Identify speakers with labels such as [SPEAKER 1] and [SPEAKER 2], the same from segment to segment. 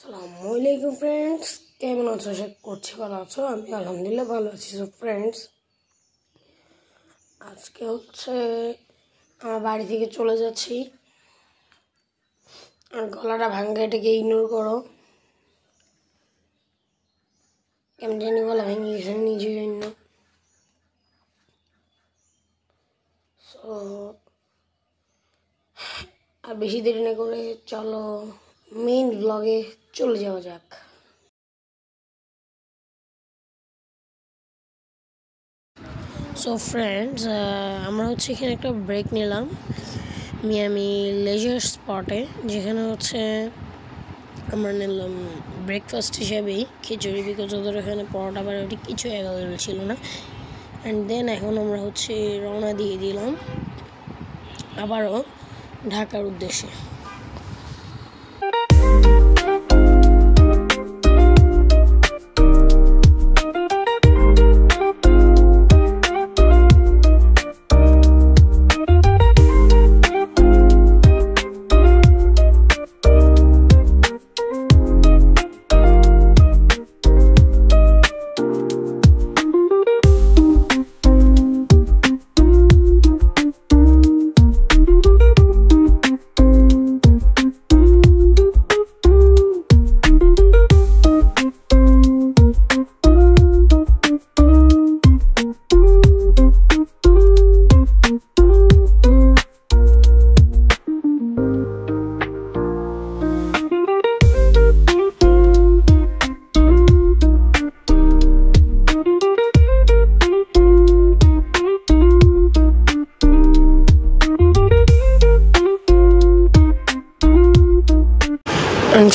[SPEAKER 1] আসসালামুআলাইকুম friends, কেমন আছো? আশা করছি ভালো আছো। আমি আলহামদুলিল্লাহ ভালো আছি। সো ফ্রেন্ডস, আজকে আমার বাড়ি থেকে চলে যাচ্ছি। আর গলাটা ভাঙা, এটাকে ইগনোর করো। কেমন জানি গলা ভেঙে গেছে, নিজের জন্য। সো আর বেশি দেরি না করে চলো মেইন ব্লগে চলে যাওয়া যাক। সো ফ্রেন্ডস, আমরা এখানে একটা ব্রেক নিলাম মিয়ামি লেজার স্পটে, যেখানে আমরা নিলাম ব্রেকফাস্ট হিসাবেই খিচুড়ি, বিকজ ওদের এখানে পরোটা বা রুটি কিছু অ্যাভেলেবেল ছিল না। অ্যান্ড দেন এখন আমরা রওনা দিয়ে দিলাম আবারও ঢাকার উদ্দেশ্যে।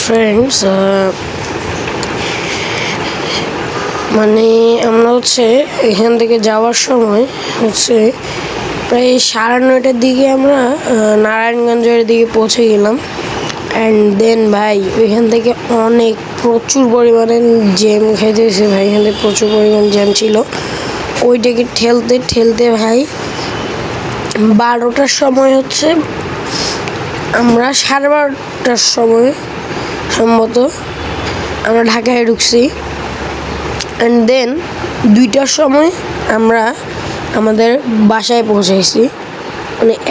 [SPEAKER 1] ফ্রেন্ডস, আমরা এখান থেকে যাওয়ার সময় প্রায় 9:30টার দিকে আমরা নারায়ণগঞ্জের দিকে পৌঁছে গেলাম। অ্যান্ড দেন ভাই ওইখান থেকে প্রচুর পরিমাণে জ্যাম খাইতেছে ভাই। এখান থেকে প্রচুর পরিমাণ জ্যাম ছিল। ওইটাকে ঠেলতে ঠেলতে ভাই 12টার সময় আমরা 12:30টার সময় সম্ভবত আমরা ঢাকায় ঢুকছি। অ্যান্ড দেন 2টার সময় আমরা আমাদের বাসায় পৌঁছাইছি।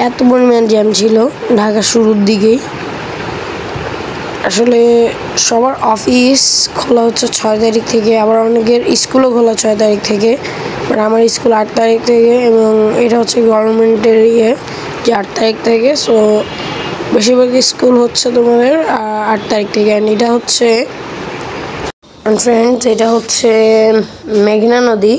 [SPEAKER 1] এত পরিমাণ জ্যাম ছিল ঢাকা শুরুর দিকেই। আসলে সবার অফিস খোলা 6 তারিখ থেকে, আবার অনেকের স্কুলও খোলা 6 তারিখ থেকে। বাট আমার স্কুল 8 তারিখ থেকে, এবং এটা গভর্নমেন্টের যে 8 তারিখ থেকে। সো বেশিরভাগ স্কুল তোমাদের 8 তারিখ থেকে। অ্যান্ড এটা ফ্রেন্ডস, এটা মেঘনা নদী।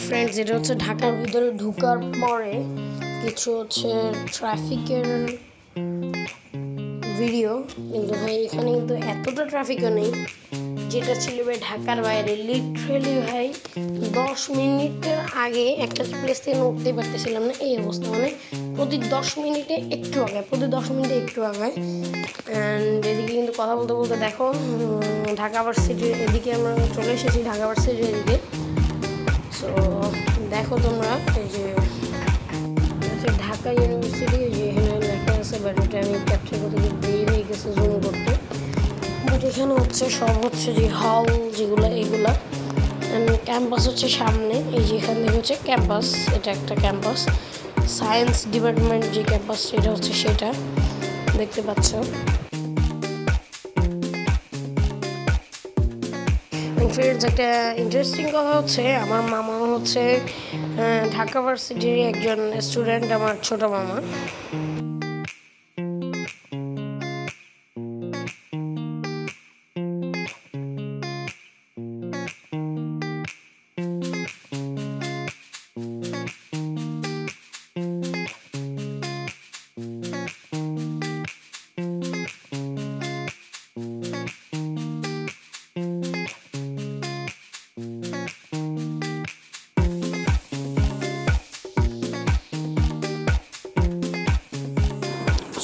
[SPEAKER 1] ফ্রেন্ডস, এটা ঢাকার ভিতরে ঢোকার পরে কিছু ট্রাফিকের ভিডিও। কিন্তু ভাই এখানে কিন্তু এতটা ট্রাফিকও নেই যেটা ছিল ভাই ঢাকার বাইরে। লিটারেলি ভাই 10 মিনিটের আগে একটা প্লেস থেকে উঠতেই পারতেছিলাম না, এই অবস্থা। প্রতি 10 মিনিটে একটু আগে। অ্যান্ড এদিকে কিন্তু কথা বলতে বলতে দেখো ঢাকা ভার্সিটির এদিকে আমরা চলে এসেছি, ঢাকা ভার্সিটির এদিকে। সো দেখো তোমরা, এই যে ঢাকা ইউনিভার্সিটি, যে এখানে লেখা আছে, বাট এটা আমি ক্যাপচার করতে দেরি হয়ে গেছে জুম করতে। বাট এখানে সব যে হল যেগুলো, এইগুলা। ক্যাম্পাস সামনে, এই যে এখান থেকে ক্যাম্পাস। এটা একটা ক্যাম্পাস, সায়েন্স ডিপার্টমেন্ট যে ক্যাম্পাস, এটা সেটা দেখতে পাচ্ছ। ফ্রেন্ডস, একটা ইন্টারেস্টিং কথা আমার মামা ঢাকা ভার্সিটির একজন স্টুডেন্ট, আমার ছোট মামা।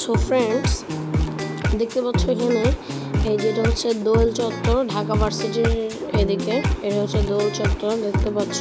[SPEAKER 1] সো ফ্রেন্ডস, দেখতে পাচ্ছ এখানে এই যেটা হচ্ছে দোয়েল চত্বর, ঢাকা ভার্সিটির এদিকে। এটা হচ্ছে দোয়েল চত্বর, দেখতে পাচ্ছ।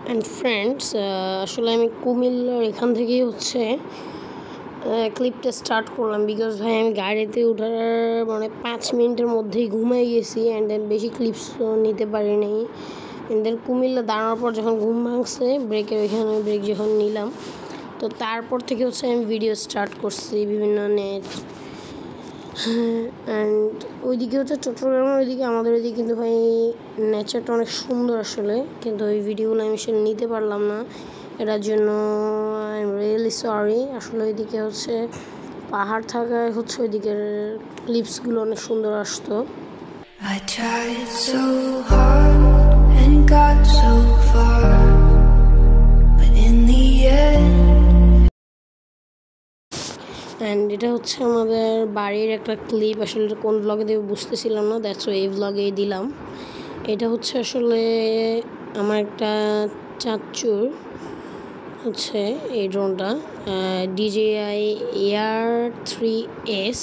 [SPEAKER 1] অ্যান্ড ফ্রেন্ডস, আসলে আমি কুমিল্লার এখান থেকেই হচ্ছে ক্লিপটা স্টার্ট করলাম, বিকজ ভাই আমি গাড়িতে ওঠার মানে 5 মিনিটের মধ্যেই ঘুমাই গেছি। অ্যান্ড দেন বেশি ক্লিপসও নিতে পারি নাই। অ্যান্ড দেন কুমিল্লা দাঁড়ানোর পর যখন ঘুম ভাঙছে, ব্রেকের ওইখানে ব্রেক যখন নিলাম, তো তারপর থেকে হচ্ছে আমি ভিডিও স্টার্ট করছি বিভিন্ন নেট। অ্যান্ড ওইদিকে হচ্ছে চট্টগ্রামের ওইদিকে, আমাদের ওইদিকে কিন্তু ভাই নেচারটা অনেক সুন্দর আসলে, কিন্তু ওই ভিডিওগুলো আমি আসলে নিতে পারলাম না। এটার জন্য আই এম রিয়েলি সরি। আসলে ওইদিকে হচ্ছে পাহাড় থাকায় হচ্ছে ওইদিকের ক্লিপসগুলো অনেক সুন্দর আসতো।
[SPEAKER 2] I tried so hard and got so far, but in the end.
[SPEAKER 1] And এটা হচ্ছে আমাদের বাড়ির একটা ক্লিপ, আসলে কোন ব্লগে দেবো বুঝতেছিলাম না, দ্যাটস এই ব্লগেই দিলাম। এটা হচ্ছে আসলে আমার একটা চাচ্চুর হচ্ছে এই ড্রোনটা, DJI Air 3S।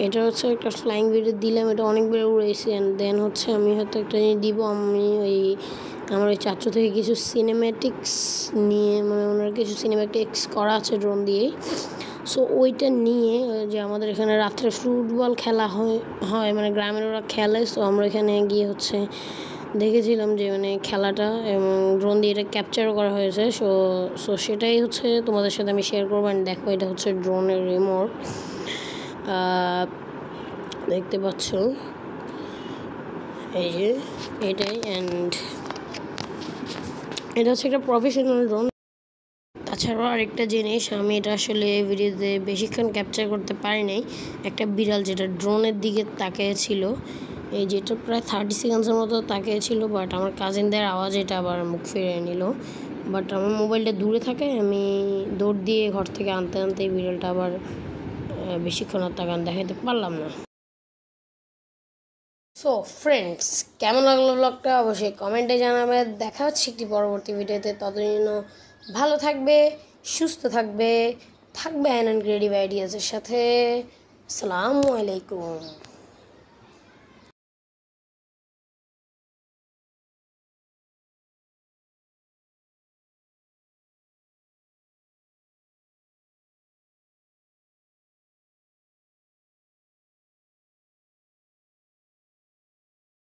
[SPEAKER 1] এটা হচ্ছে একটা ফ্লাইং ভিডিও দিলাম, এটা অনেক বেড়ে উড়েছে। অ্যান্ড দেন হচ্ছে আমি হয়তো একটা দিব, আমি আমার ওই চাচু থেকে কিছু সিনেম্যাটিক্স নিয়ে, মানে ওনার কিছু সিনেম্যাটিক্স করা আছে ড্রোন দিয়েই। সো ওইটা নিয়ে যে আমাদের এখানে রাত্রে ফুটবল খেলা হয় মানে গ্রামের ওরা খেলে। সো আমরা এখানে গিয়ে হচ্ছে দেখেছিলাম যে মানে খেলাটা, এবং ড্রোন দিয়ে এটা ক্যাপচারও করা হয়েছে। সো সেটাই হচ্ছে তোমাদের সাথে আমি শেয়ার করবো। অ্যান্ড দেখো, এটা হচ্ছে ড্রোনের রিমোট, দেখতে পাচ্ছ এই যে এটাই। অ্যান্ড এটা হচ্ছে একটা প্রফেশনাল ড্রোন। তাছাড়াও আরেকটা জিনিস, আমি এটা আসলে ভিডিওতে বেশিক্ষণ ক্যাপচার করতে পারি নাই। একটা বিড়াল যেটা ড্রোনের দিকে তাকিয়েছিল, এই যেটা প্রায় 30 সেকেন্ডসের মতো তাকিয়েছিল, বাট আমার কাজিনদের আওয়াজ এটা আবার মুখ ফিরিয়ে নিল। বাট আমার মোবাইলটা দূরে থাকে, আমি দৌড় দিয়ে ঘর থেকে আনতে আনতে এই বিড়ালটা আবার বেশিক্ষণ আর তাকান দেখাতে পারলাম না। সো ফ্রেন্ডস, কেমন লাগলো ব্লগটা অবশ্যই কমেন্টে জানাবে। দেখা হচ্ছে একটি পরবর্তী ভিডিওতে। ততদিন ভালো থাকবে, সুস্থ থাকবে, থাকবে অ্যান্ড ক্রিয়েটিভ আইডিয়াসের সাথে। আসসালামু আলাইকুম।